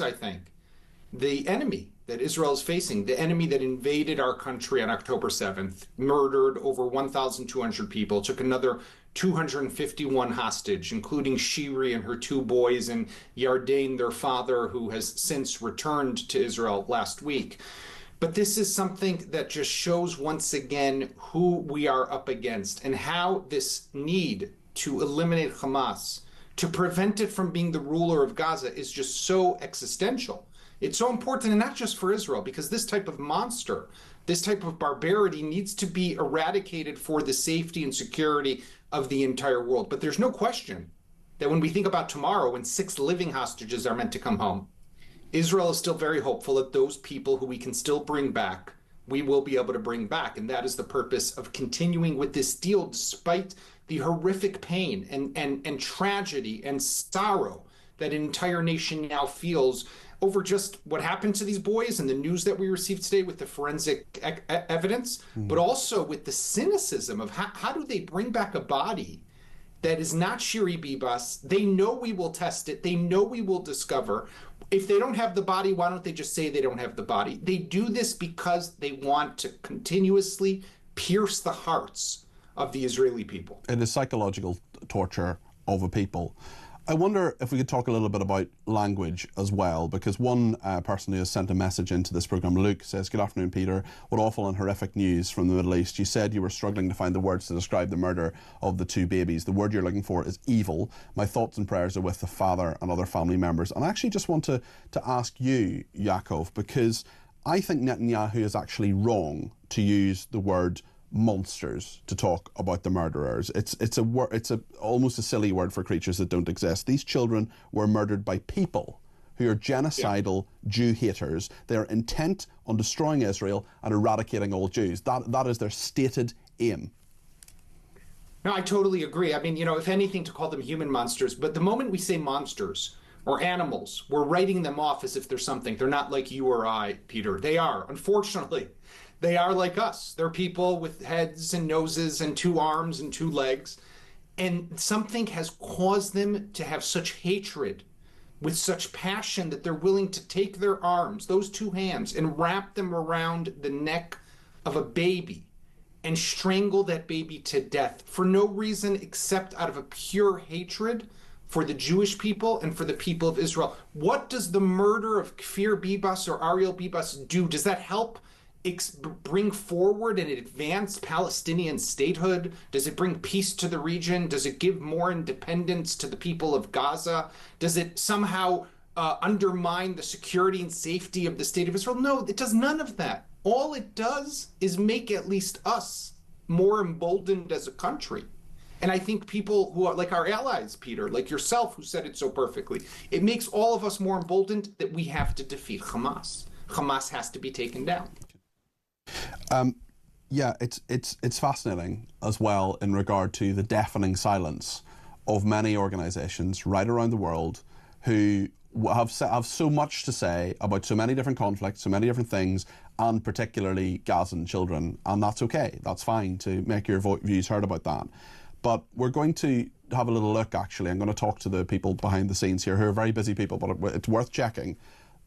I think, the enemy that Israel is facing, the enemy that invaded our country on October 7th, murdered over 1,200 people, took another 251 hostage, including Shiri and her two boys, and Yardain, their father, who has since returned to Israel last week. But this is something that just shows once again who we are up against and how this need to eliminate Hamas, to prevent it from being the ruler of Gaza, is just so existential. It's so important, and not just for Israel, because this type of monster, this type of barbarity needs to be eradicated for the safety and security of the entire world. But there's no question that when we think about tomorrow, when 6 living hostages are meant to come home, Israel is still very hopeful that those people who we can still bring back, we will be able to bring back. And that is the purpose of continuing with this deal, despite the horrific pain and tragedy and sorrow that an entire nation now feels over just what happened to these boys and the news that we received today with the forensic evidence, but also with the cynicism of how do they bring back a body that is not Shiri Bibas? They know we will test it. They know we will discover. If they don't have the body, why don't they just say they don't have the body? They do this because they want to continuously pierce the hearts of the Israeli people. It is psychological torture of a people. I wonder if we could talk a little bit about language as well, because one person who has sent a message into this programme, Luke, says, "Good afternoon, Peter. What awful and horrific news from the Middle East. You said you were struggling to find the words to describe the murder of the 2 babies. The word you're looking for is evil. My thoughts and prayers are with the father and other family members." And I actually just want to ask you, Yaakov, because I think Netanyahu is actually wrong to use the word monsters to talk about the murderers. It's almost a silly word for creatures that don't exist. These children were murdered by people who are genocidal Jew haters. They're intent on destroying Israel and eradicating all Jews. That is their stated aim. No, I totally agree. I mean, if anything, to call them human monsters, but the moment we say monsters or animals, we're writing them off as if they're something. They're not like you or I, Peter. They are, unfortunately. They are like us. They're people with heads and noses and 2 arms and 2 legs. And something has caused them to have such hatred, with such passion, that they're willing to take their arms, those 2 hands, and wrap them around the neck of a baby and strangle that baby to death for no reason except out of a pure hatred for the Jewish people and for the people of Israel. What does the murder of Kfir Bibas or Ariel Bibas do? Does that help bring forward and advance Palestinian statehood? Does it bring peace to the region? Does it give more independence to the people of Gaza? Does it somehow undermine the security and safety of the state of Israel? No, it does none of that. All it does is make at least us more emboldened as a country. And I think people who are like our allies, Peter, like yourself, who said it so perfectly, it makes all of us more emboldened that we have to defeat Hamas. Hamas has to be taken down. Yeah, it's fascinating as well in regard to the deafening silence of many organisations right around the world who have so much to say about so many different conflicts, so many different things, and particularly Gazan children. And that's okay. That's fine to make your views heard about that. But we're going to have a little look, actually. I'm going to talk to the people behind the scenes here who are very busy people, but it's worth checking